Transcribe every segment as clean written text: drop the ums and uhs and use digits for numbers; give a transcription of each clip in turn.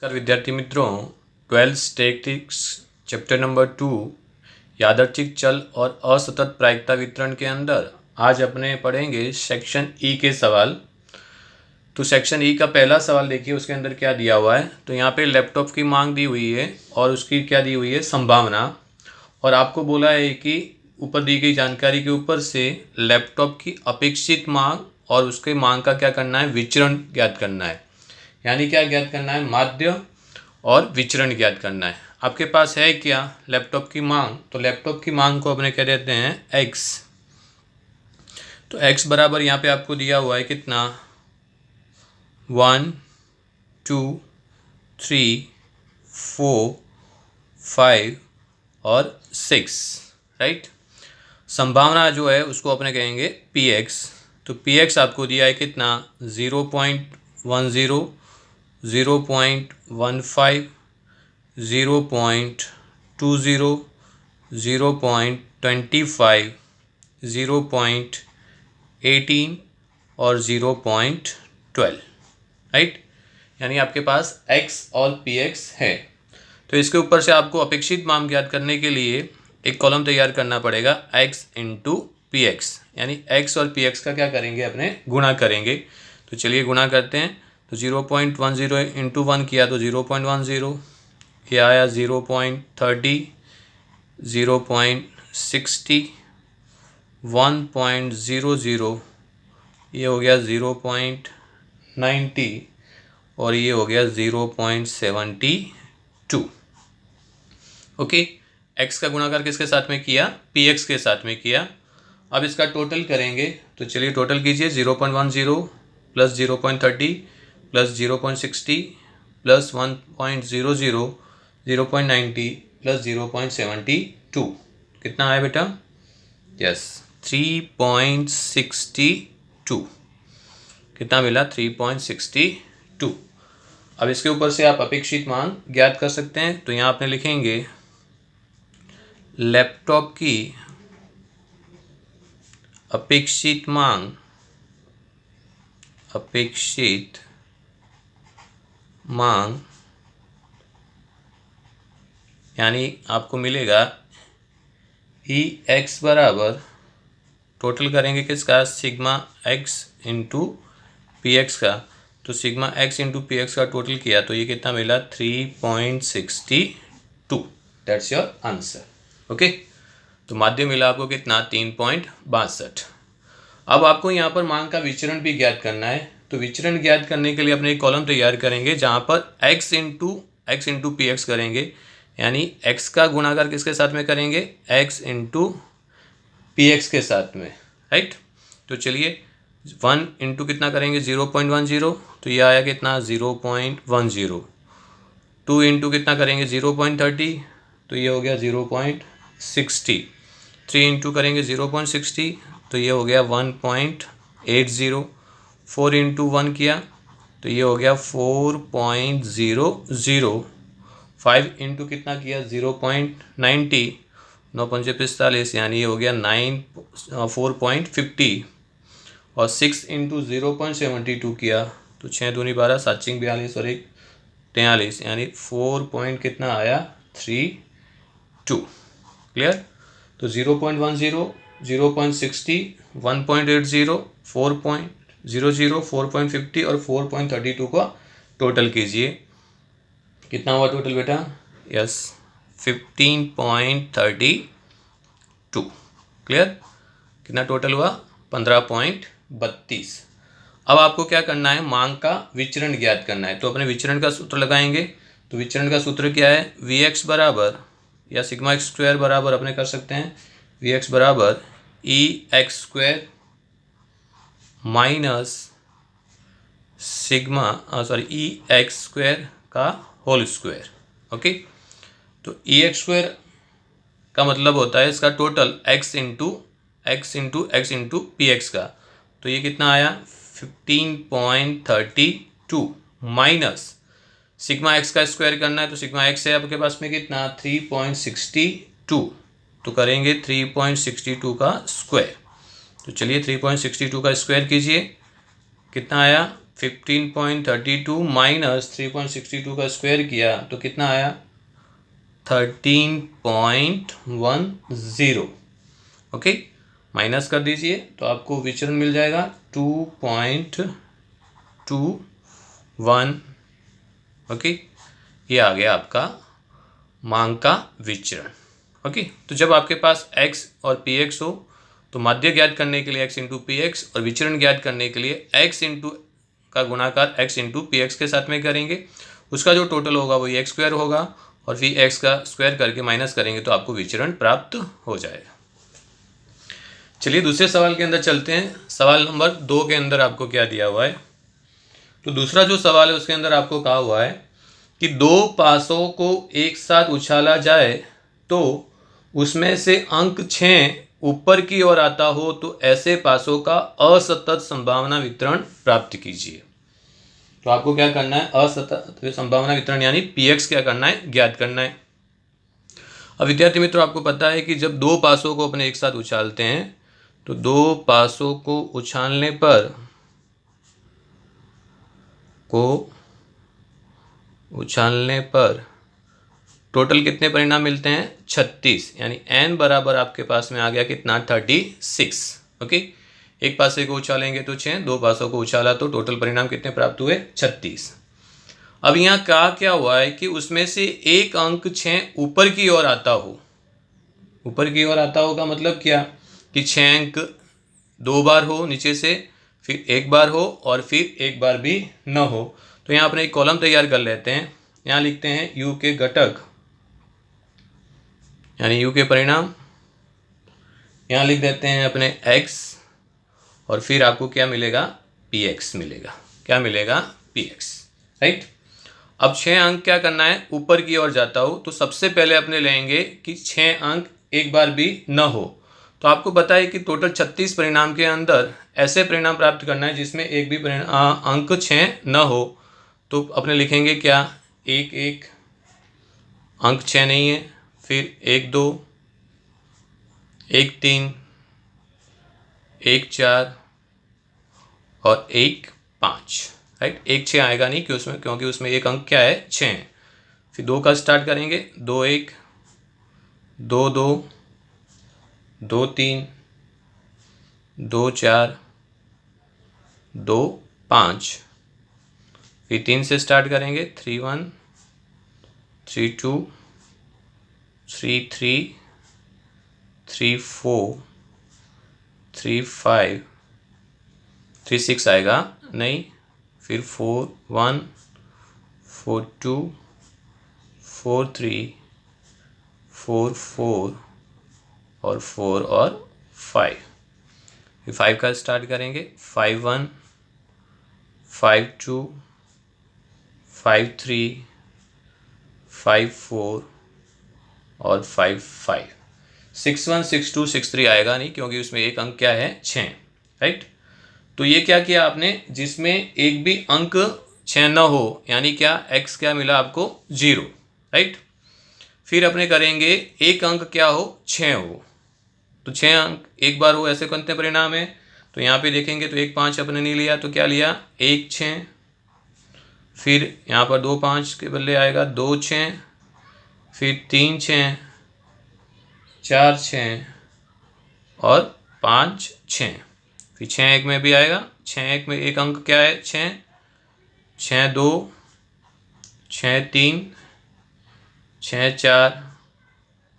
नमस्कार विद्यार्थी मित्रों, 12th स्टैटिस्टिक्स चैप्टर नंबर 2 यादृच्छिक चल और असतत प्रायिकता वितरण के अंदर आज अपने पढ़ेंगे सेक्शन ई के सवाल। तो सेक्शन ई का पहला सवाल देखिए, उसके अंदर क्या दिया हुआ है। तो यहाँ पे लैपटॉप की मांग दी हुई है और उसकी क्या दी हुई है, संभावना। और आपको बोला है कि ऊपर दी गई जानकारी के ऊपर से लैपटॉप की अपेक्षित मांग और उसके मांग का क्या करना है, विचरण ज्ञात करना है। यानी क्या ज्ञात करना है, माध्य और विचरण ज्ञात करना है। आपके पास है क्या, लैपटॉप की मांग। तो लैपटॉप की मांग को अपने क्या देते हैं, एक्स। तो एक्स बराबर यहाँ पे आपको दिया हुआ है कितना, 1 2 3 4 5 और 6, राइट। संभावना जो है उसको अपने कहेंगे पी एक्स। तो पी एक्स आपको दिया है कितना, 0.10 0.15 0.20 0.25 0.18 और 0.12, राइट। यानी आपके पास x और px है। तो इसके ऊपर से आपको अपेक्षित मान ज्ञात करने के लिए एक कॉलम तैयार करना पड़ेगा, x इंटू पी एक्स। यानी x और px का क्या करेंगे, अपने गुणा करेंगे। तो चलिए गुणा करते हैं। तो 0.10 इंटू 1 किया तो 0.10, ये आया 0.30, 0.60, 1.00, ये हो गया 0.90 और ये हो गया 0.72। ओके, x का गुणाकार किसके साथ में किया, px के साथ में किया। अब इसका टोटल करेंगे। तो चलिए टोटल कीजिए, 0.10 प्लस 0.30 प्लस 0.60 प्लस 1.00 0.90 प्लस 0.72, कितना आया बेटा, यस 3.62। कितना मिला, 3.62। अब इसके ऊपर से आप अपेक्षित मान ज्ञात कर सकते हैं। तो यहाँ आपने लिखेंगे लैपटॉप की अपेक्षित मांग यानी आपको मिलेगा ई एक्स बराबर, टोटल करेंगे किसका, sigma x into P X का। तो sigma x into P X का टोटल किया तो ये कितना मिला, 3.62। That's your answer. ओके, तो माध्य मिला आपको कितना, 3.62। अब आपको यहाँ पर मांग का विचरण भी ज्ञात करना है। तो विचरण ज्ञात करने के लिए अपने एक कॉलम तैयार करेंगे जहाँ पर x इंटू पी एक्स करेंगे। यानी x का गुणाकार किसके साथ में करेंगे, x इंटू पी एक्स के साथ में, राइट। तो चलिए 1 इंटू कितना करेंगे, 0.10, तो ये आया कितना, 0.10। 2 इंटू कितना करेंगे, 0.30, तो ये हो गया 0.60। 3 इंटू करेंगे 0.60, तो ये हो गया 1.80। 4 इंटू 1 किया तो ये हो गया 4.00। 5 इंटू कितना किया, 0.90, 9 पंजे 45, यानी ये हो गया 4.50। और 6 इंटू 0.72 किया तो 6 दूनी 12, 7 चिंग 42 और 1 43, यानी 4 कितना आया, 32। क्लियर। तो 0.10, 0.60, 1.80, 4.00, 4.50 और 4.32 का टोटल कीजिए। कितना हुआ टोटल बेटा, यस 15.32। क्लियर। कितना टोटल हुआ, 15.32। अब आपको क्या करना है, मांग का विचरण ज्ञात करना है। तो अपने विचरण का सूत्र लगाएंगे। तो विचरण का सूत्र क्या है, वी एक्स बराबर या सिग्मा एक्स स्क्वायर बराबर अपने कर सकते हैं, वी एक्स बराबर E X square minus sigma E X square का होल स्क्वायर। ओके, तो ई एक्स स्क्वायर का मतलब होता है इसका total X into P X का। तो ये कितना आया, 15.32 माइनस सिग्मा एक्स का स्क्वायर करना है। तो सिग्मा एक्स है आपके पास में कितना, 3.62। तो करेंगे 3.62 का स्क्वायर। तो चलिए 3.62 का स्क्वायर कीजिए, कितना आया, 15.32 माइनस 3.62 का स्क्वायर किया तो कितना आया 13.10। ओके, माइनस कर दीजिए तो आपको विचरण मिल जाएगा 2.21। ओके, ये आ गया आपका मांग का विचरण। ओके, तो जब आपके पास x और px हो तो माध्य ज्ञात करने के लिए x इंटू पी एक्स और विचरण ज्ञात करने के लिए x इंटू का गुणाकार x इंटू पी एक्स के साथ में करेंगे। उसका जो टोटल होगा वही एक्स स्क्वायर होगा और फिर x का स्क्वायर करके माइनस करेंगे तो आपको विचरण प्राप्त हो जाएगा। चलिए दूसरे सवाल के अंदर चलते हैं। सवाल नंबर 2 के अंदर आपको क्या दिया हुआ है, तो दूसरा जो सवाल है उसके अंदर आपको कहा हुआ है कि दो पासों को एक साथ उछाला जाए तो उसमें से अंक 6 ऊपर की ओर आता हो तो ऐसे पासों का असतत संभावना वितरण प्राप्त कीजिए। तो आपको क्या करना है, असतत संभावना वितरण यानी px क्या करना है, ज्ञात करना है। अब विद्यार्थी मित्रों आपको पता है कि जब दो पासों को अपने एक साथ उछालते हैं तो दो पासों को उछालने पर टोटल कितने परिणाम मिलते हैं, 36, यानी n बराबर आपके पास में आ गया कितना, 36। ओके, एक पासे को उछालेंगे तो 6, दो पासों को उछाला तो टोटल परिणाम कितने प्राप्त हुए, 36। अब यहाँ कहा क्या हुआ है कि उसमें से एक अंक 6 ऊपर की ओर आता हो। ऊपर की ओर आता होगा मतलब क्या कि 6 अंक 2 बार हो नीचे से, फिर एक बार हो और फिर एक बार भी न हो। तो यहाँ अपने एक कॉलम तैयार कर लेते हैं। यहाँ लिखते हैं u के घटक यानी u के परिणाम, यहाँ लिख देते हैं अपने x और फिर आपको क्या मिलेगा, px मिलेगा। क्या मिलेगा, px, राइट। अब 6 अंक क्या करना है, ऊपर की ओर जाता हो तो सबसे पहले अपने लेंगे कि 6 अंक एक बार भी न हो। तो आपको पता है कि टोटल 36 परिणाम के अंदर ऐसे परिणाम प्राप्त करना है जिसमें एक भी अंक 6 न हो। तो अपने लिखेंगे क्या, 1 1 अंक 6 नहीं है, फिर 1 2 1 3 1 4 और 1 5, राइट। 1 6 आएगा नहीं क्योंकि उसमें एक अंक क्या है, 6 है। फिर 2 का स्टार्ट करेंगे, 2 1 2 2 2 3 2 4 2 5, फिर 3 से स्टार्ट करेंगे, 3 1 3 2 3 3 3 4 3 5 3 6 आएगा नहीं, फिर 4 1 4 2 4 3 4 4 और 4 और 5, फिर 5 का स्टार्ट करेंगे, 5 1 5 2 5 3 5 4 और 5 5, 6 1 6 2 6 3 आएगा नहीं क्योंकि उसमें एक अंक क्या है, 6, राइट। तो ये क्या किया आपने, जिसमें एक भी अंक 6 न हो यानी क्या, x क्या मिला आपको, 0, राइट। फिर अपने करेंगे एक अंक क्या हो, 6 हो। तो 6 अंक एक बार हो, ऐसे कितने परिणाम है, तो यहाँ पे देखेंगे तो 1 5 अपने नहीं लिया तो क्या लिया, 1 6, फिर यहाँ पर 2 5 के बदले आएगा 2 6, फिर 3 6 4 6 और 5 6, फिर 6 1 में भी आएगा, 6 1 में एक अंक क्या है, 6 6 2 6 3 6 4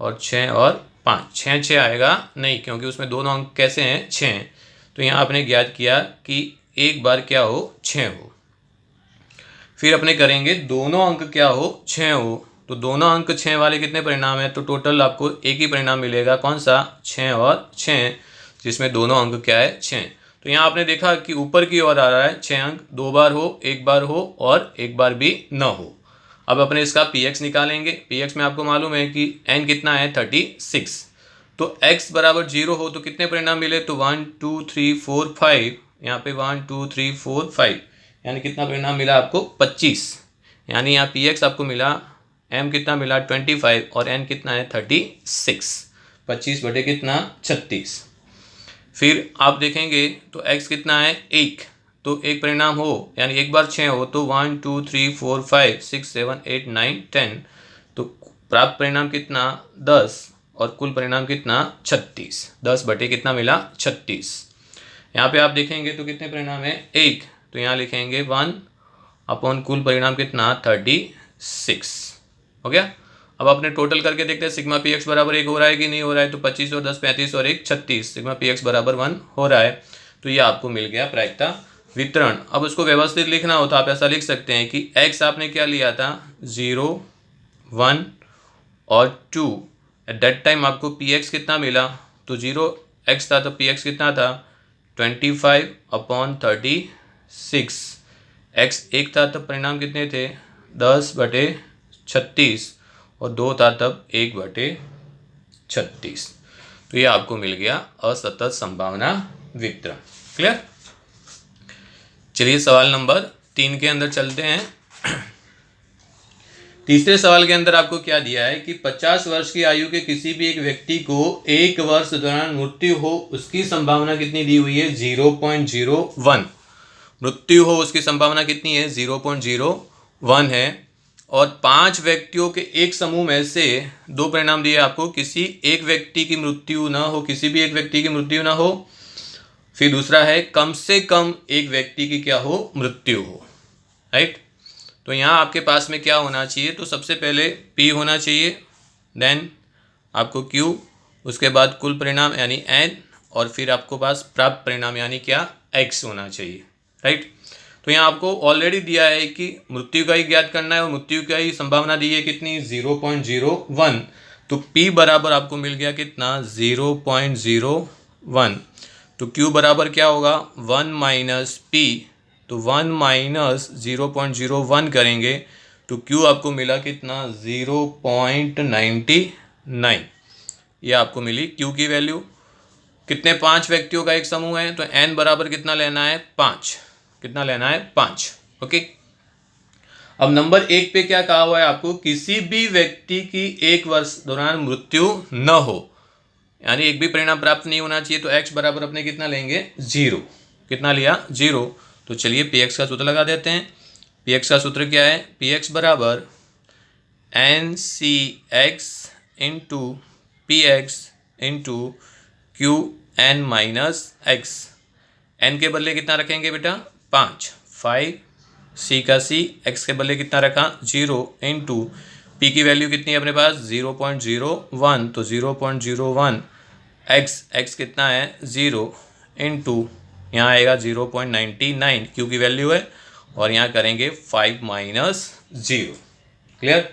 और 6 और 5, 6 6 आएगा नहीं क्योंकि उसमें दोनों अंक कैसे हैं, 6। तो यहाँ आपने ज्ञात किया कि एक बार क्या हो, 6 हो। फिर अपने करेंगे दोनों अंक क्या हो, 6 हो। तो दोनों अंक 6 वाले कितने परिणाम है, तो टोटल आपको एक ही परिणाम मिलेगा, कौन सा, 6 और 6, जिसमें दोनों अंक क्या है, 6। तो यहाँ आपने देखा कि ऊपर की ओर आ रहा है 6 अंक, 2 बार हो, एक बार हो और एक बार भी न हो। अब अपने इसका px निकालेंगे। px में आपको मालूम है कि n कितना है, 36। तो x बराबर 0 हो तो कितने परिणाम मिले, तो 1 2 3 4 5, यहाँ पे 1 2 3 4 5, यानी कितना परिणाम मिला आपको, 25। यानी यहाँ px आपको मिला, m कितना मिला, 25 और n कितना है, 36। 25 बटे कितना, 36। फिर आप देखेंगे तो x कितना है, 1, तो एक परिणाम हो, यानी एक बार 6 हो तो 1 2 3 4 5 6 7 8 9 10, तो प्राप्त परिणाम कितना 10 और कुल परिणाम कितना 36। 10 बटे कितना मिला 36। यहाँ पे आप देखेंगे तो कितने परिणाम है 1, तो यहाँ लिखेंगे 1 अपॉन कुल परिणाम कितना 36 हो गया। अब आपने टोटल करके देखते हैं सिग्मा पी एक्स बराबर 1 हो रहा है कि नहीं हो रहा है, तो 25 और 10 35 और 1 36, सिग्मा पी एक्स बराबर 1 हो रहा है, तो ये आपको मिल गया प्रायिकता वितरण। अब उसको व्यवस्थित लिखना हो तो आप ऐसा लिख सकते हैं कि x आपने क्या लिया था 0 1 और 2, एट दैट टाइम आपको पी एक्स कितना मिला, तो 0x था तो पी एक्स कितना था 25 अपॉन 36, x 1 था तब परिणाम कितने थे 10 बटे 36 और 2 था तब 1 बटे 36, तो ये आपको मिल गया असतत संभावना वितरण। क्लियर। चलिए सवाल नंबर 3 के अंदर चलते हैं। तीसरे सवाल के अंदर आपको क्या दिया है कि 50 वर्ष की आयु के किसी भी एक व्यक्ति को 1 वर्ष दौरान मृत्यु हो, उसकी संभावना कितनी दी हुई है 0.01। मृत्यु हो उसकी संभावना कितनी है 0.01 है, और 5 व्यक्तियों के एक समूह में से 2 परिणाम दिए आपको, किसी एक व्यक्ति की मृत्यु ना हो, किसी भी एक व्यक्ति की मृत्यु ना हो, फिर दूसरा है कम से कम एक व्यक्ति की क्या हो मृत्यु हो, राइट। तो यहाँ आपके पास में क्या होना चाहिए, तो सबसे पहले P होना चाहिए, देन आपको Q, उसके बाद कुल परिणाम यानी N, और फिर आपको पास प्राप्त परिणाम यानी क्या X होना चाहिए, राइट। तो यहाँ आपको ऑलरेडी दिया है कि मृत्यु का ही ज्ञात करना है और मृत्यु का ही संभावना दी है कितनी 0.01, तो P बराबर आपको मिल गया कितना 0.01, तो Q बराबर क्या होगा 1 माइनस P, तो 1 माइनस 0.01 करेंगे तो Q आपको मिला कितना 0.99, ये आपको मिली Q की वैल्यू। कितने 5 व्यक्तियों का एक समूह है, तो N बराबर कितना लेना है 5, कितना लेना है 5, ओके। अब नंबर 1 पे क्या कहा हुआ है आपको, किसी भी व्यक्ति की 1 वर्ष दौरान मृत्यु न हो, यानी एक भी परिणाम प्राप्त नहीं होना चाहिए, तो x बराबर अपने कितना लेंगे 0, कितना लिया 0। तो चलिए px का सूत्र लगा देते हैं। px का सूत्र क्या है, px बराबर NCx into px into QN minus x। n के बदले कितना रखेंगे बेटा 5 C का C, x के बदले कितना रखा 0 इंटू P की वैल्यू कितनी है अपने पास 0.01, तो 0.01 x कितना है 0 इंटू यहाँ आएगा 0.99 Q की वैल्यू है, और यहाँ करेंगे 5 माइनस 0। क्लियर।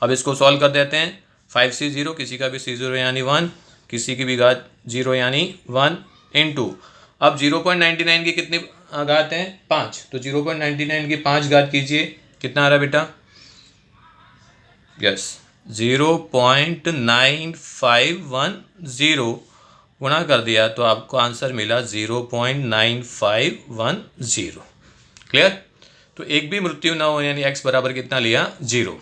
अब इसको सॉल्व कर देते हैं। 5 C 0, किसी का भी C 0 यानी 1, किसी की भी घात 0 यानी 1 इंटू, अब 0.99 की कितनी घात हैं 5, तो 0.99 की 5 घात कीजिए, कितना आ रहा बेटा यस 0.9510 गुणा कर दिया तो आपको आंसर मिला 0.9510। क्लियर। तो एक भी मृत्यु ना हो, यानी x बराबर कितना लिया 0।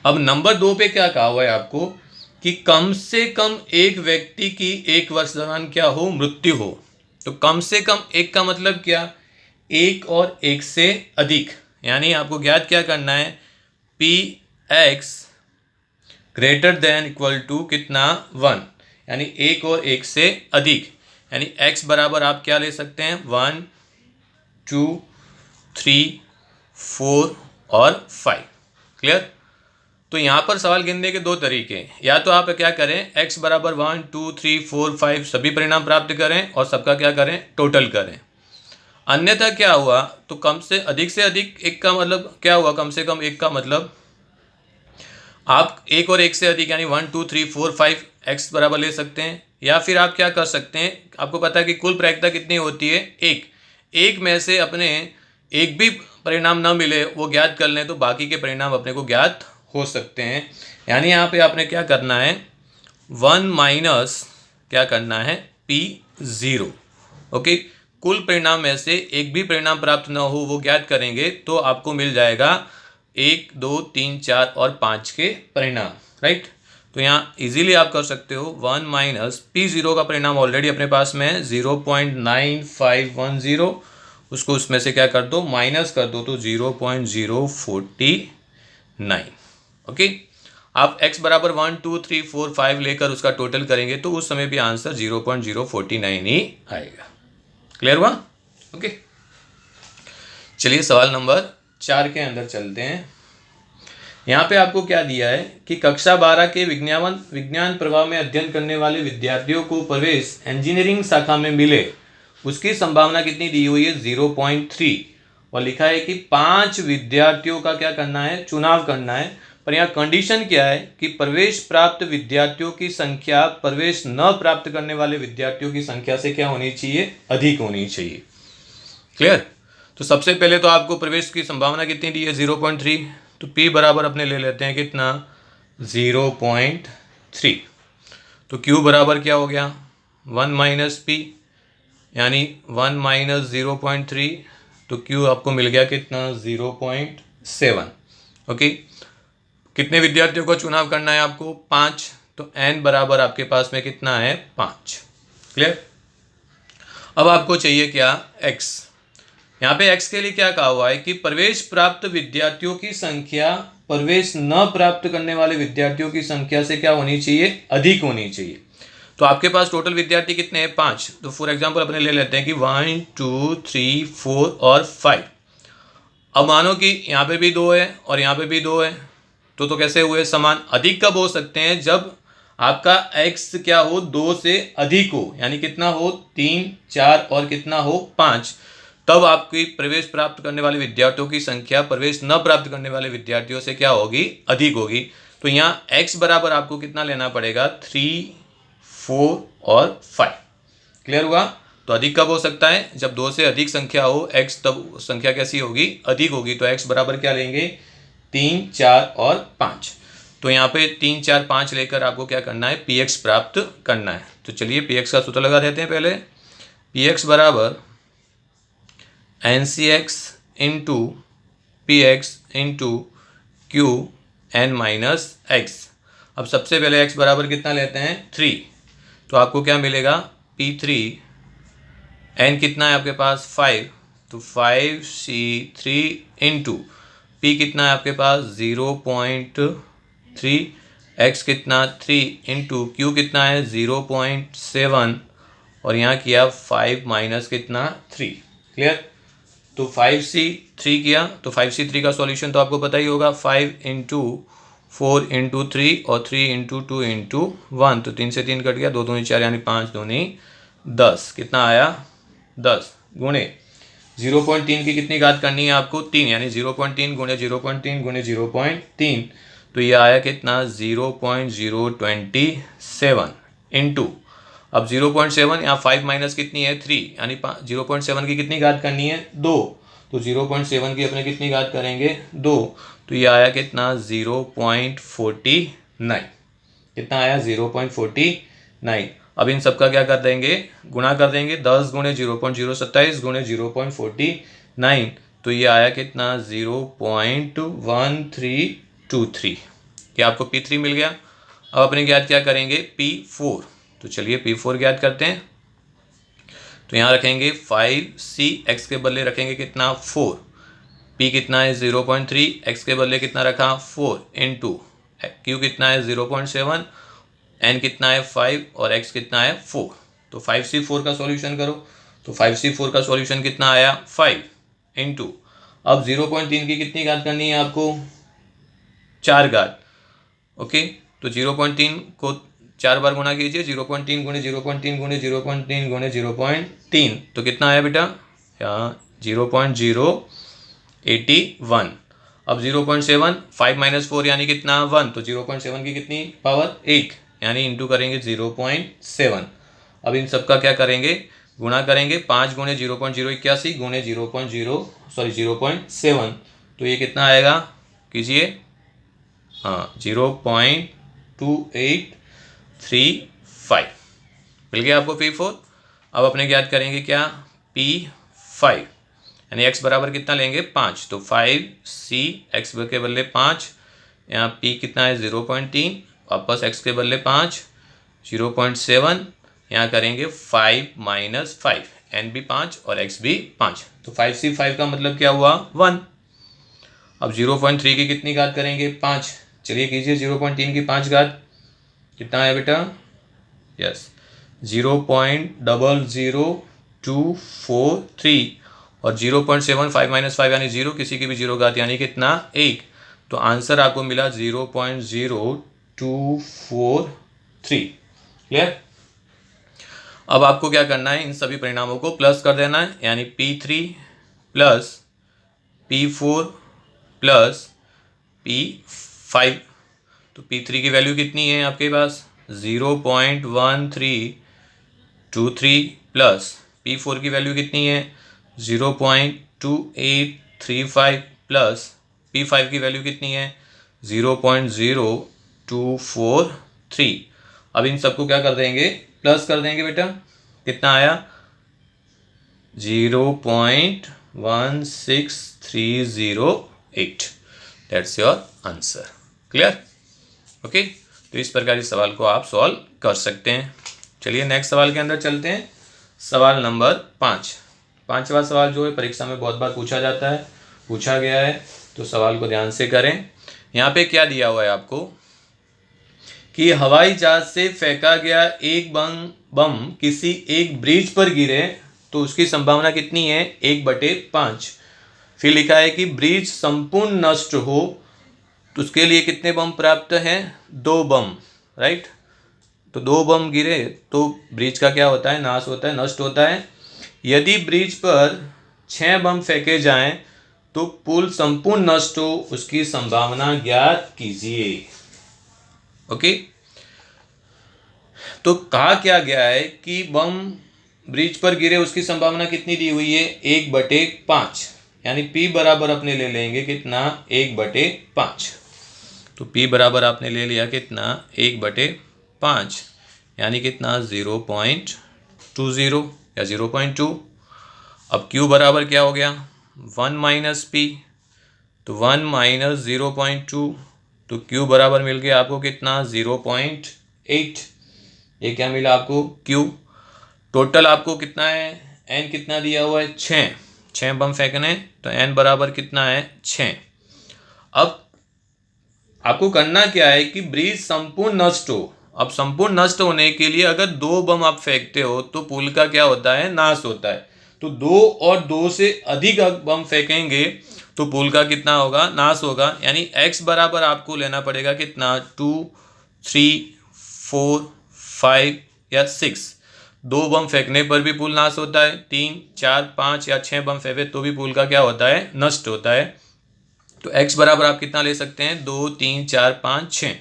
अब नंबर 2 पे क्या कहा हुआ है आपको कि कम से कम एक व्यक्ति की 1 वर्ष दौरान क्या हो मृत्यु हो, तो कम से कम एक का मतलब क्या 1 और 1 से अधिक, यानी आपको ज्ञात क्या करना है px greater than equal to कितना 1, यानी 1 और 1 से अधिक, यानी x बराबर आप क्या ले सकते हैं 1 2 3 4 और 5। क्लियर। तो यहाँ पर सवाल गिनने के 2 तरीके हैं, या तो आप क्या करें x बराबर 1 2 3 4 5 सभी परिणाम प्राप्त करें और सबका क्या करें टोटल करें, अन्यथा क्या हुआ तो कम से अधिक एक का मतलब क्या हुआ, कम से कम एक का मतलब आप 1 और 1 से अधिक यानी 1 2 3 4 5 x बराबर ले सकते हैं, या फिर आप क्या कर सकते हैं, आपको पता है कि कुल प्रायिकता कितनी होती है 1 में से अपने एक भी परिणाम न मिले वो ज्ञात कर लें तो बाकी के परिणाम अपने को ज्ञात हो सकते हैं। यानी यहाँ पे आपने क्या करना है 1 माइनस क्या करना है P0, ओके। कुल परिणाम में से एक भी परिणाम प्राप्त न हो वो ज्ञात करेंगे तो आपको मिल जाएगा 1 2 3 4 और 5 के परिणाम, राइट। तो यहाँ इजीली आप कर सकते हो 1 माइनस P0 का परिणाम ऑलरेडी अपने पास में है 0.9510 उसको उसमें से क्या कर दो, माइनस कर दो, तो 0.049। ओके, आप x बराबर 1 2 3 4 5 लेकर उसका टोटल करेंगे तो उस समय भी आंसर 0.049 ही आएगा। क्लियर हुआ? ओके, चलिए सवाल नंबर 4 के अंदर चलते हैं। यहाँ पे आपको क्या दिया है कि कक्षा 12 के विज्ञान प्रवाह में अध्ययन करने वाले विद्यार्थियों को प्रवेश इंजीनियरिंग शाखा में मिले, उसकी संभावना कितनी दी हुई है, 0.3, और लिखा है कि 5 विद्यार्थियों का क्या करना है, चुनाव करना है। पर यहाँ कंडीशन क्या है कि प्रवेश प्राप्त विद्यार्थियों की संख्या प्रवेश न प्राप्त करने वाले विद्यार्थियों की संख्या से क्या होनी चाहिए, अधिक होनी चाहिए। क्लियर? तो सबसे पहले तो आपको प्रवेश की संभावना कितनी दी है, 0.3, तो P बराबर अपने ले लेते हैं कितना, 0.3। तो Q बराबर क्या हो गया, 1 माइनस P, यानी 1 माइनस 0.3, तो Q आपको मिल गया कितना, 0.7। ओके, कितने विद्यार्थियों का चुनाव करना है आपको, 5, तो N बराबर आपके पास में कितना है, 5। क्लियर? अब आपको चाहिए क्या, X। यहाँ पे x के लिए क्या कहा हुआ है कि प्रवेश प्राप्त विद्यार्थियों की संख्या प्रवेश न प्राप्त करने वाले विद्यार्थियों की संख्या से क्या होनी चाहिए, अधिक होनी चाहिए। तो आपके पास टोटल विद्यार्थी कितने हैं, 5। तो फॉर एग्जांपल अपने ले लेते हैं कि 1 2 3 4 और 5। अब मानो कि यहाँ पे भी 2 है और यहाँ पे भी 2 है, तो कैसे हुए समान। अधिक कब हो सकते हैं, जब आपका x क्या हो, 2 से अधिक हो, यानी कितना हो, 3 4 और कितना हो, 5, तब आपकी प्रवेश प्राप्त करने वाले विद्यार्थियों की संख्या प्रवेश न प्राप्त करने वाले विद्यार्थियों से क्या होगी, अधिक होगी। तो यहाँ x बराबर आपको कितना लेना पड़ेगा, 3 4 और 5। क्लियर हुआ? तो अधिक कब हो सकता है, जब 2 से अधिक संख्या हो x, तब संख्या कैसी होगी, अधिक होगी। तो x बराबर क्या लेंगे, 3 4 और 5। तो यहाँ पे 3 4 5 लेकर आपको क्या करना है, px प्राप्त करना है। तो चलिए px का सूत्र लगा देते हैं पहले। px बराबर NCX into PX into Q N minus X. अब सबसे पहले x बराबर कितना लेते हैं, 3, तो आपको क्या मिलेगा, P3, n कितना है आपके पास, 5, तो 5C3 इंटू P कितना है आपके पास, 0.3, x कितना 3 इंटू क्यू कितना है, 0.7, और यहाँ किया 5 माइनस कितना 3। क्लियर? तो 5C3 किया, तो 5C3 का सॉल्यूशन तो आपको पता ही होगा, 5 इंटू 4 इंटू 3 और 3 इंटू 2 इंटू 1, तो 3 से 3 कट गया, 2 दूनी 4 यानी 5 दूनी 10, कितना आया, 10, गुणे 0.3 की कितनी घात करनी है आपको, 3, यानी 0.3 गुणे 0.3 गुणे 0.3, तो ये आया कितना, 0.027 इंटू, अब 0.7, यहाँ 5 माइनस कितनी है, 3, यानी 0.7 की कितनी घात करनी है, 2, तो 0.7 की अपने कितनी घात करेंगे, 2, तो ये आया कितना, 0.49, कितना आया, 0.49। अब इन सबका क्या कर देंगे, गुणा कर देंगे, 10 गुणे 0.027 गुणे 0.49, तो ये आया कितना, 0.1323। क्या आपको P3 मिल गया। अब अपने ज्ञात क्या करेंगे, P4, तो चलिए P4 ज्ञात करते हैं। तो यहाँ रखेंगे 5C, x के बदले रखेंगे कितना, 4, P कितना है 0.3, x के बदले कितना रखा, 4, इंटू Q कितना है 0.7, n कितना है 5 और x कितना है 4। तो 5C4 का सॉल्यूशन करो, तो 5C4 का सॉल्यूशन कितना आया, 5 इंटू, अब 0.3 की कितनी घात करनी है आपको, 4 घात। ओके, तो 0.3 को 4 बार गुणा कीजिए, 0.3 गुणे 0.3 गुणे 0.3 गुणे 0.3, तो कितना आया बेटा, यहाँ 0.081। अब 0.7, 5 माइनस 4 यानी कितना, 1, तो 0.7 की कितनी पावर, 1, यानी इंटू करेंगे 0.7। अब इन सबका क्या करेंगे, गुणा करेंगे, 5 गुणे 0.081 गुणे 0.7, तो ये कितना आएगा, कीजिए, हाँ 0.2835 मिल गया आपको P4। अब अपने ज्ञात करेंगे क्या, P5, यानी x बराबर कितना लेंगे, 5, तो 5C, x के बदले 5, यहाँ P कितना है 0.3, वापस x के बदले 5, 0.7, यहाँ करेंगे 5 माइनस 5, n भी 5 और x भी 5। तो 5c5 का मतलब क्या हुआ 1। अब 0.3 की कितनी घात करेंगे 5। चलिए कीजिए 0.3 की 5 घात कितना है बेटा, यस 0.00243 और 0.75 माइनस 5 यानी 0, किसी की भी 0 घात यानी कितना 1। तो आंसर आपको मिला 0.0243। क्लियर। अब आपको क्या करना है, इन सभी परिणामों को प्लस कर देना है, यानी P3 plus P4 plus P5। तो P3 की वैल्यू कितनी है आपके पास 0.1323 प्लस P4 की वैल्यू कितनी है 0.2835 प्लस P5 की वैल्यू कितनी है 0.0243। अब इन सबको क्या कर देंगे, प्लस कर देंगे बेटा, कितना आया 0.16308। That's your answer. Clear. Okay, तो इस प्रकार इस सवाल को आप सॉल्व कर सकते हैं। चलिए नेक्स्ट सवाल के अंदर चलते हैं। सवाल नंबर 5। पांचवा सवाल जो है परीक्षा में बहुत बार पूछा जाता है, पूछा गया है, तो सवाल को ध्यान से करें। यहाँ पे क्या दिया हुआ है आपको कि हवाई जहाज से फेंका गया एक बम किसी एक ब्रिज पर गिरे तो उसकी संभावना कितनी है 1/5। फिर लिखा है कि ब्रिज संपूर्ण नष्ट हो तो उसके लिए कितने बम पर्याप्त हैं 2 बम, राइट। तो 2 बम गिरे तो ब्रिज का क्या होता है, नाश होता है, नष्ट होता है। यदि ब्रिज पर 6 बम फेंके जाएं तो पुल संपूर्ण नष्ट हो, उसकी संभावना ज्ञात कीजिए। ओके, तो कहा क्या गया है कि बम ब्रिज पर गिरे उसकी संभावना कितनी दी हुई है 1/5, यानी P बराबर अपने ले लेंगे कितना 1/5। तो P बराबर आपने ले लिया कितना 1/5, यानी कितना 0.20 या 0.2। अब Q बराबर क्या हो गया 1 माइनस P, तो 1 माइनस 0.2, तो Q बराबर मिल गया आपको कितना 0.8। ये क्या मिला आपको Q। टोटल आपको कितना है, N कितना दिया हुआ है 6 बम फेंकने, तो N बराबर कितना है 6। अब आपको करना क्या है कि ब्रिज संपूर्ण नष्ट हो। अब संपूर्ण नष्ट होने के लिए अगर 2 बम आप फेंकते हो तो पुल का क्या होता है, नाश होता है। तो 2 और 2 से अधिक बम फेंकेंगे तो पुल का कितना होगा, नाश होगा। यानी x बराबर आपको लेना पड़ेगा कितना 2, 3, 4, 5 या 6। 2 बम फेंकने पर भी पुल नाश होता है, 3, 4, 5 या 6 बम फेंके तो भी पुल का क्या होता है, नष्ट होता है। तो x बराबर आप कितना ले सकते हैं 2, 3, 4, 5, 6।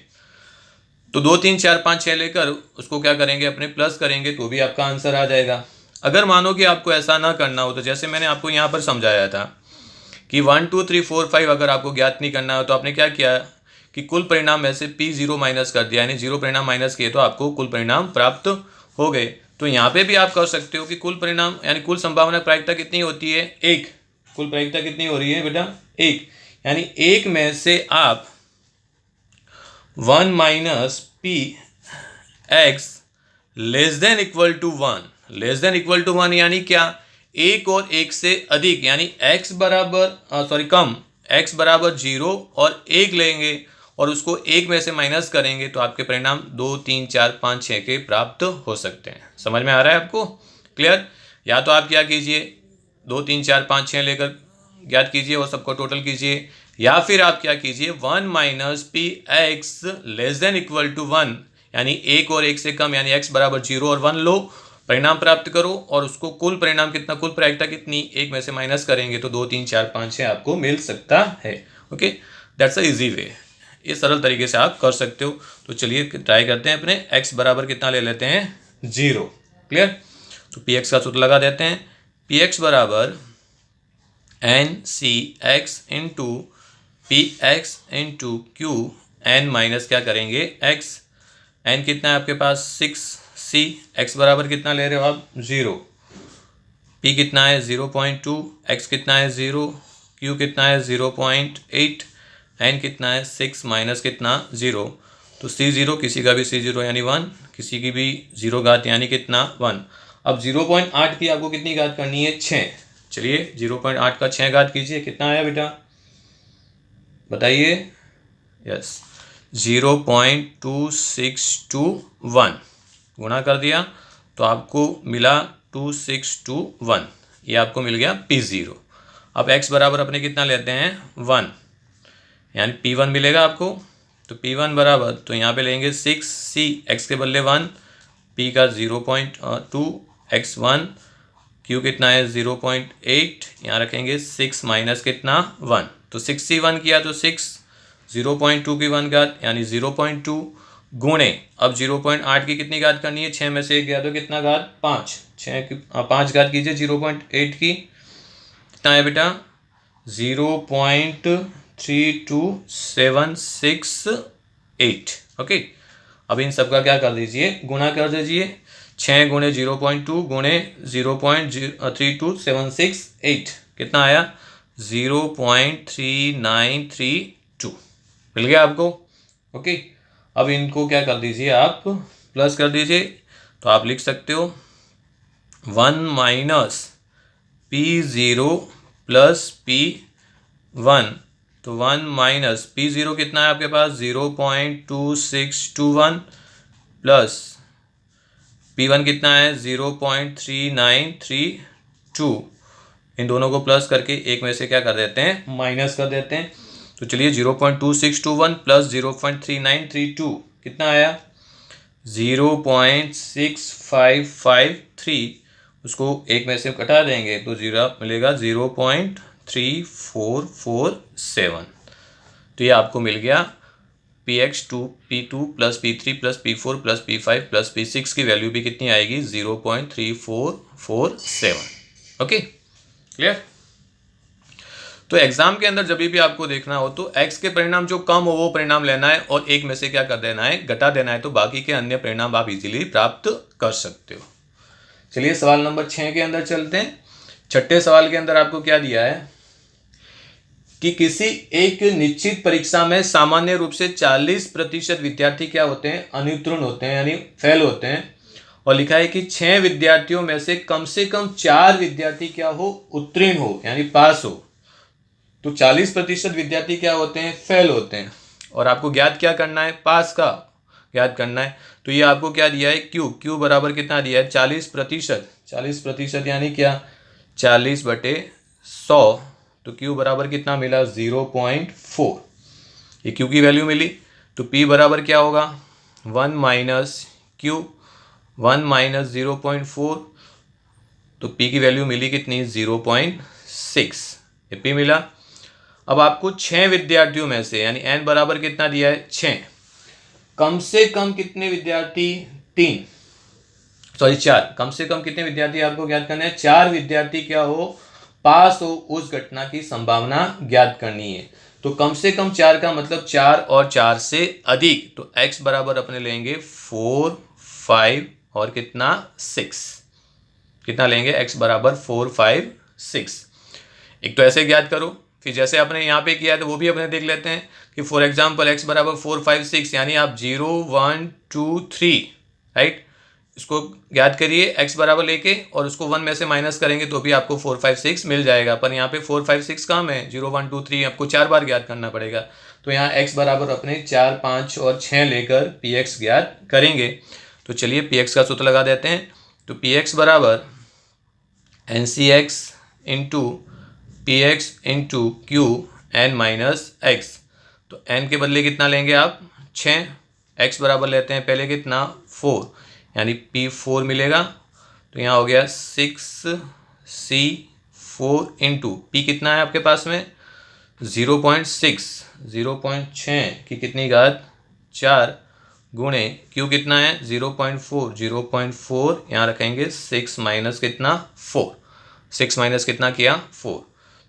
तो 2, 3, 4, 5, 6 लेकर उसको क्या करेंगे, अपने प्लस करेंगे तो भी आपका आंसर आ जाएगा। अगर मानो कि आपको ऐसा ना करना हो तो जैसे मैंने आपको यहाँ पर समझाया था कि 1, 2, 3, 4, 5 अगर आपको ज्ञात नहीं करना हो तो आपने क्या किया कि कुल परिणाम में से P0 माइनस कर दिया, यानी 0 परिणाम माइनस किए तो आपको कुल परिणाम प्राप्त हो गए। तो यहाँ पे भी आप कर सकते हो कि कुल परिणाम यानी कुल संभावना प्रायिकता कितनी होती है 1। कुल प्रायिकता कितनी हो रही है बेटा 1, यानी 1 में से आप 1 minus Px less than equal to 1, less than equal to 1 यानी क्या 1 और 1 से अधिक, यानी x बराबर कम, x बराबर 0 और 1 लेंगे और उसको 1 में से माइनस करेंगे तो आपके परिणाम 2, 3, 4, 5, 6 के प्राप्त हो सकते हैं। समझ में आ रहा है आपको, क्लियर। या तो आप क्या कीजिए 2, 3, 4, 5, 6 लेकर ज्ञात कीजिए और सबको टोटल कीजिए, या फिर आप क्या कीजिए 1 minus Px less than equal to 1, यानी 1 और 1 से कम, यानी x बराबर 0 और 1 लो, परिणाम प्राप्त करो और उसको कुल परिणाम कितना, कुल प्रायिकता कितनी 1 में से माइनस करेंगे तो 2, 3, 4, 5, 6 आपको मिल सकता है। Okay, that's a easy way, ये सरल तरीके से आप कर सकते हो। तो चलिए ट्राई करते हैं, अपने x बराबर कितना ले लेते हैं 0। क्लियर। तो Px का सूत्र लगा देते हैं, Px बराबर NCx into Px into Q, n minus क्या करेंगे x, n कितना है आपके पास 6c, x बराबर कितना ले रहे हो आप 0, p कितना है 0.2, x कितना है 0, q कितना है 0.8, n कितना है 6 माइनस कितना 0, तो c0 किसी का भी c0 यानी 1, किसी की भी 0 घात यानी कितना 1। अब 0.8 की आपको कितनी घात करनी है, 6। चलिए 0.8 का 6 घात कीजिए, कितना आया बेटा बताइए। यस 0.2621 गुणा कर दिया तो आपको मिला 2621, ये आपको मिल गया P0। अब x बराबर अपने कितना लेते हैं 1, यानी P1 मिलेगा आपको। तो P1 बराबर तो यहाँ पे लेंगे 6c, x के बदले 1, P का 0.2, x1, Q कितना है 0.8, यहाँ रखेंगे 6 माइनस कितना 1, तो 6c1 किया तो 6, 0.2 की 1 घात यानी 0.2 गुणे, अब 0.8 की कितनी घात करनी है, 6 में से 1 गया तो कितना घात 5, 5 घात कीजिए 0.8 की, कितना है बेटा 0.32768। ओके, अब इन सब का क्या कर दीजिए, गुणा कर दीजिए। 6 गुणे 0.2 गुणे 0.32768 कितना आया 0.3932 मिल गया आपको। ओके, अब इनको क्या कर दीजिए आप प्लस कर दीजिए, तो आप लिख सकते हो 1 माइनस P0 प्लस P1, तो 1 माइनस P0 कितना है आपके पास 0.2621 प्लस P1 कितना है 0.3932, इन दोनों को प्लस करके एक में से क्या कर देते हैं माइनस कर देते हैं। तो चलिए 0.2621 प्लस 0.3932 कितना आया 0.6553, उसको एक में से घटा देंगे तो जीरो मिलेगा 0.3447। तो ये आपको मिल गया Px2 P2 plus P3 plus P4 plus P5 plus P6 की वैल्यू भी कितनी आएगी 0.3447। Okay clear. तो एग्जाम के अंदर जब भी आपको देखना हो तो x के परिणाम जो कम हो वो परिणाम लेना है और एक में से क्या कर देना है घटा देना है, तो बाकी के अन्य परिणाम आप इजीली प्राप्त कर सकते हो। चलिए सवाल नंबर 6 के अंदर चलते हैं। छठे सवाल के अंदर आपको क्या दिया है कि किसी एक निश्चित परीक्षा में सामान्य रूप से 40% विद्यार्थी क्या होते हैं अनुत्तीर्ण होते हैं यानी फेल होते हैं, और लिखा है कि 6 विद्यार्थियों में से कम 4 विद्यार्थी क्या हो उत्तीर्ण हो यानी पास हो। तो 40% विद्यार्थी क्या होते हैं फेल होते हैं, और आपको ज्ञात क्या करना है पास का ज्ञात करना है। तो ये आपको क्या दिया है क्यू बराबर कितना दिया है 40% यानी क्या 40/100, तो क्यू बराबर कितना मिला 0.4, ये क्यू की वैल्यू मिली। तो पी बराबर क्या होगा 1 माइनस क्यू, 1 माइनस 0.4, तो पी की वैल्यू मिली कितनी 0.6, ये पी मिला। अब आपको 6 विद्यार्थियों में से यानी n बराबर कितना दिया है 6, कम से कम कितने विद्यार्थी 4, कम से कम कितने विद्यार्थी आपको ज्ञात करना है 4 विद्यार्थी क्या हो पास हो, उस घटना की संभावना ज्ञात करनी है। तो कम से कम 4 का मतलब 4 और 4 से अधिक, तो x बराबर अपने लेंगे 4, 5 और कितना 6, कितना लेंगे x बराबर 4, 5, 6। एक तो ऐसे ज्ञात करो, फिर जैसे आपने यहाँ पे किया है तो वो भी अपने देख लेते हैं कि फॉर एग्जाम्पल x बराबर 4, 5, 6 यानी आप 0, 1, 2, 3 राइट, इसको ज्ञात करिए x बराबर लेके और उसको 1 में से माइनस करेंगे तो भी आपको 4, 5, 6 मिल जाएगा। पर यहाँ पे 4, 5, 6 कम है, 0, 1, 2, 3 आपको 4 बार ज्ञात करना पड़ेगा। तो यहाँ x बराबर अपने 4, 5 और 6 लेकर px ज्ञात करेंगे। तो चलिए px का सूत्र लगा देते हैं। तो px बराबर NCx into px into Q n minus x, तो n के बदले कितना लेंगे आप 6, x बराबर लेते हैं पहले कितना 4 यानी P4 मिलेगा। तो यहाँ हो गया 6C4 इंटू P कितना है आपके पास में 0.6 की कितनी घात 4 गुणे Q कितना है 0.4 यहाँ रखेंगे 6 माइनस कितना 4, 6 माइनस कितना किया 4।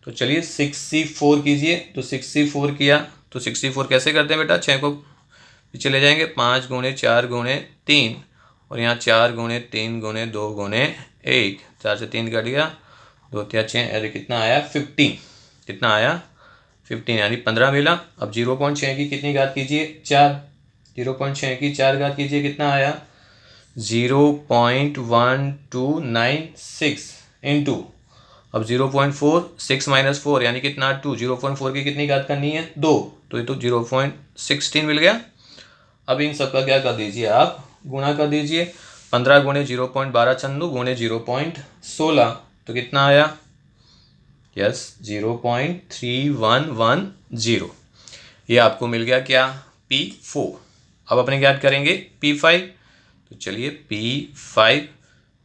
तो चलिए 6C4 कीजिए, तो 6C4 किया तो 6C4 कैसे करते हैं बेटा 6 को पीछे ले जाएंगे 5 गुणे 4 गुणे 3 और यहाँ 4 गुणे 3 गुणे 2 गुणे 1, 4 से 3 कट गया 2 3 6, अरे कितना आया 15, कितना आया 15 यानी 15 मिला। अब 0.6 की कितनी घात कीजिए 4, 0.6 की 4 घात कीजिए कितना आया 0.1296 इंटू, अब 0.4 6 माइनस 4 यानी कितना 2, 0.4 की कितनी घात करनी है 2, तो ये तो 0.16 मिल गया। अब इन सब का क्या कर दीजिए आप, गुणा कर दीजिए। 15 गुणे 0.12 चंदू गुणे 0.16 तो कितना आया, यस 0.3110। ये आपको मिल गया क्या, P4। अब अपने ज्ञात करेंगे P5, तो चलिए P5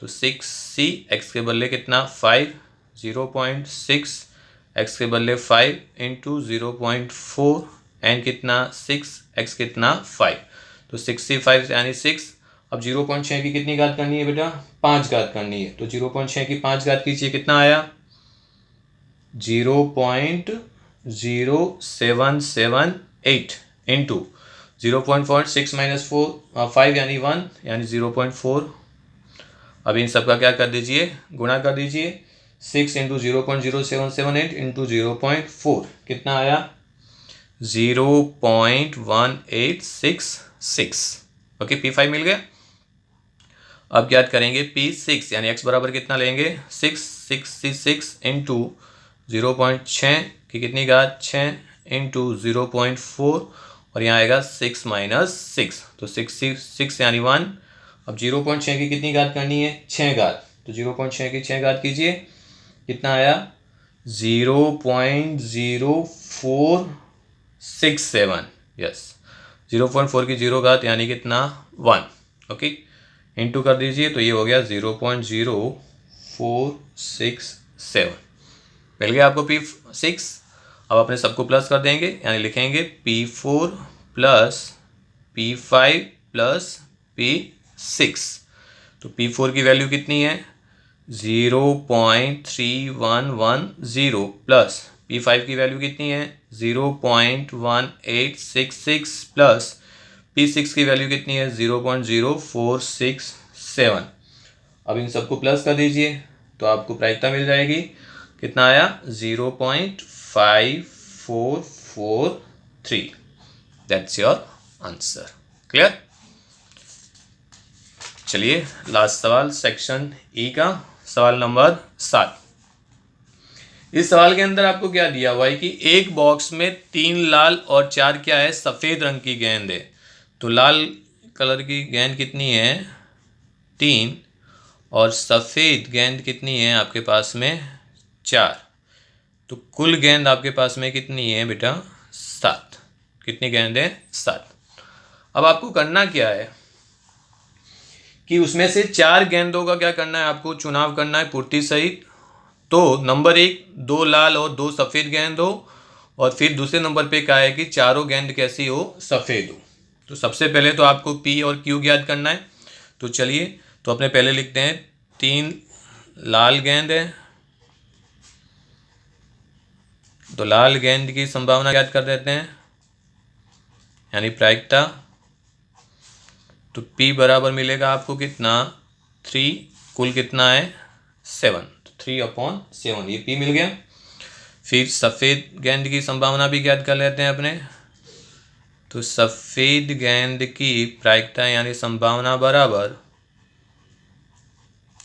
तो 6C x के बदले कितना 5, 0.6 x के बदले 5 इंटू 0.4 एंड कितना 6 x कितना 5, तो 65 यानी 6। अब 0.6 की कितनी घात करनी है बेटा, 5 घात करनी है, तो 0.6 की 5 घात कीजिए, कितना आया 0.0778 इंटू 0.6 माइनस 5 यानी 1 यानी 0.4। अब इन सब का क्या कर दीजिए, गुणा कर दीजिए। 6 इंटू 0.0778 इंटू 0.4 कितना आया 0.1866। ओके, P5 मिल गया। अब क्या करेंगे P6 यानी x बराबर कितना लेंगे 666 इंटू 0.6 की कितनी घात 6 इंटू 0.4 और यहाँ आएगा 6 माइनस 6, तो 6 यानी 1। अब 0.6 की कितनी घात करनी है 6 घात, तो 0.6 की 6 घात कीजिए, कितना आया 0.0467, यस 0.4 की 0 घात यानी कितना 1। ओके, इंटू कर दीजिए, तो ये हो गया 0.0467 मिल गया आपको P6। अब अपने सबको प्लस कर देंगे, यानी लिखेंगे P4 plus P5 plus P6। तो P4 की वैल्यू कितनी है 0.3110 प्लस P5 की वैल्यू कितनी है 0.1866 प्लस P6 की वैल्यू कितनी है 0.0467। अब इन सबको प्लस कर दीजिए तो आपको प्रायिकता मिल जाएगी, कितना आया 0.5443। That's your answer. क्लियर। चलिए लास्ट सवाल सेक्शन ई का सवाल नंबर 7। इस सवाल के अंदर आपको क्या दिया हुआ है कि एक बॉक्स में 3 लाल और 4 क्या है सफ़ेद रंग की गेंद है। तो लाल कलर की गेंद कितनी है 3 और सफ़ेद गेंद कितनी है आपके पास में 4। तो कुल गेंद आपके पास में कितनी है बेटा 7। कितनी गेंद है 7। अब आपको करना क्या है कि उसमें से 4 गेंदों का क्या करना है, आपको चुनाव करना है पूर्ति सहित। तो नंबर 1 2 लाल और 2 सफ़ेद गेंद हो, और फिर दूसरे नंबर पे क्या है कि चारों गेंद कैसी हो सफ़ेद हो। तो सबसे पहले तो आपको P और Q ज्ञात करना है। तो चलिए तो अपने पहले लिखते हैं 3 लाल गेंद है, तो लाल गेंद की संभावना ज्ञात कर देते हैं यानी प्रायिकता। तो P बराबर मिलेगा आपको कितना 3, कुल कितना है 7, 3/7 ये P मिल गया। फिर सफ़ेद गेंद की संभावना भी ज्ञात कर लेते हैं अपने। तो सफ़ेद गेंद की प्रायिकता यानी संभावना बराबर,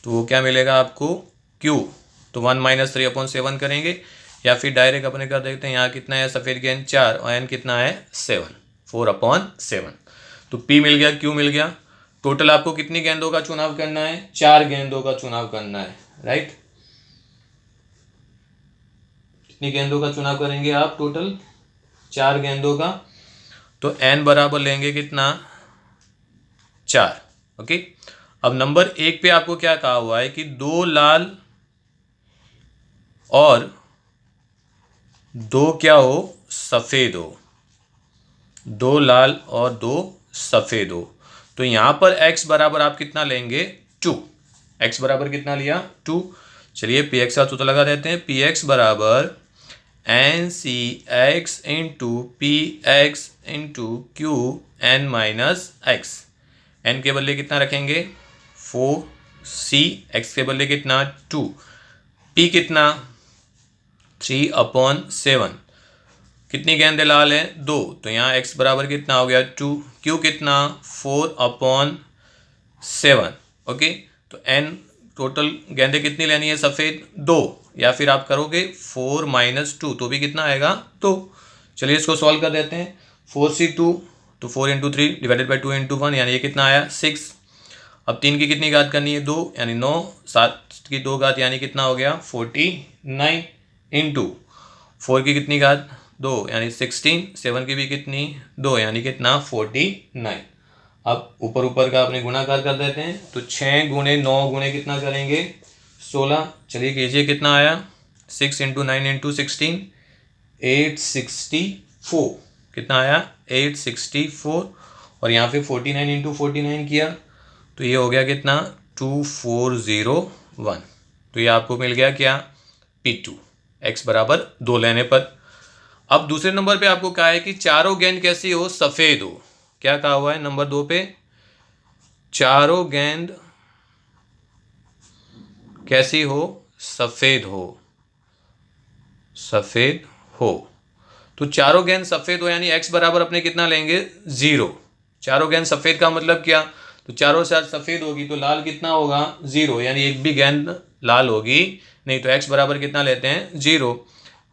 तो वो क्या मिलेगा आपको Q। तो 1 - 3/7 करेंगे, या फिर डायरेक्ट अपने कर देते हैं। यहाँ कितना है सफ़ेद गेंद 4 और N कितना है 7, 4/7। तो P मिल गया, Q मिल गया। टोटल आपको कितनी गेंदों का चुनाव करना है 4 गेंदों का चुनाव करना है, राइट। कितनी गेंदों का चुनाव करेंगे आप टोटल 4 गेंदों का। तो N बराबर लेंगे कितना 4। ओके, अब नंबर 1 पे आपको क्या कहा हुआ है कि 2 लाल और 2 क्या हो सफ़ेद हो, 2 लाल और 2 सफ़ेद हो। तो यहाँ पर x बराबर आप कितना लेंगे 2। x बराबर कितना लिया 2। चलिए px का सूत्र लगा देते हैं। px बराबर NCx into px into Q n minus x. n के बदले कितना रखेंगे 4c, x के बदले कितना 2, p कितना 3/7। कितनी गेंदें लाल है 2, तो यहाँ x बराबर कितना हो गया 2, q कितना 4/7 7। ओके, तो n टोटल गेंदें कितनी लेनी है सफ़ेद? 2, या फिर आप करोगे 4 - 2 तो भी कितना आएगा? 2। चलिए इसको सॉल्व कर देते हैं। 4c2 तो 4 × 3 डिवाइडेड बाई 2 × 1 यानी ये कितना आया? 6। अब 3 की कितनी घात करनी है? 2 यानी 9, 7 की 2 घात यानी कितना हो गया? 49 इंटू 4 की कितनी घात? 2 यानी 16, 7 की भी कितनी? 2 यानी कितना? 49। अब ऊपर ऊपर का अपने गुणाकार कर देते हैं, तो 6 × 9 × कितना करेंगे? 16। चलिए कीजिए, कितना आया? 6 × 9 × 16 864। कितना आया? 864। और यहाँ पे 49 × 49 किया तो ये हो गया कितना? 2401। तो ये आपको मिल गया क्या? P2, x बराबर 2 लेने पर। अब दूसरे नंबर पे आपको कहा है कि चारों गेंद कैसी हो? सफ़ेद हो। क्या कहा हुआ है नंबर 2 पे? चारों गेंद कैसी हो? सफ़ेद हो। सफ़ेद हो। तो चारों गेंद सफ़ेद हो यानी x बराबर अपने कितना लेंगे? 0। चारों गेंद सफ़ेद का मतलब क्या? तो चारों साइड सफ़ेद होगी तो लाल कितना होगा? 0, यानी एक भी गेंद लाल होगी नहीं। तो x बराबर कितना लेते हैं? 0।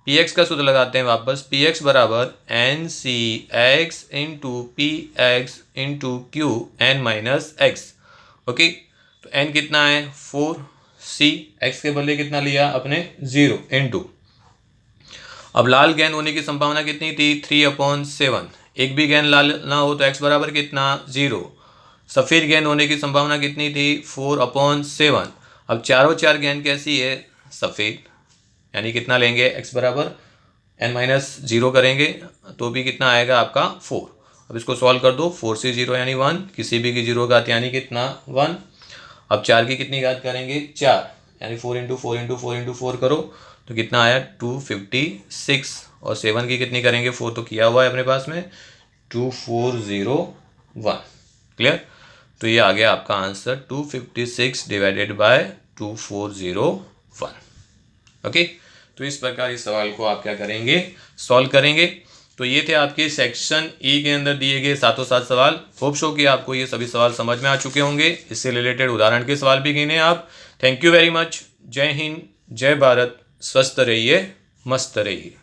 px का सूत्र लगाते हैं वापस। px बराबर ncx × px × q(n-x). ओके, तो n कितना है? 4, c x के बदले कितना लिया अपने? 0 इंटू। अब लाल गेंद होने की संभावना कितनी थी? 3/7। एक भी गेंद लाल ना हो तो x बराबर कितना? 0। सफ़ेद गेंद होने की संभावना कितनी थी? 4/7। अब चारों चार गेंद कैसी है? सफ़ेद, यानी कितना लेंगे? x बराबर n-0 करेंगे तो भी कितना आएगा आपका? 4। अब इसको सॉल्व कर दो। 4 से 0 यानी 1, किसी भी की 0 घात यानी कितना? 1। अब 4 की कितनी घात करेंगे? 4, यानी 4 × 4 × 4 × 4 करो तो कितना आया? 256। और 7 की कितनी करेंगे? 4 तो किया हुआ है अपने पास में, 2401। क्लियर? तो ये आ गया आपका आंसर 256 डिवाइडेड बाय 2401। ओके, तो इस प्रकार इस सवाल को आप क्या करेंगे? सॉल्व करेंगे। तो ये थे आपके सेक्शन ई के अंदर दिए गए 7 सवाल। होप सो कि आपको ये सभी सवाल समझ में आ चुके होंगे। इससे रिलेटेड उदाहरण के सवाल भी गिने आप। Thank you very much. जय हिंद, जय भारत, स्वस्थ रहिए, मस्त रहिए।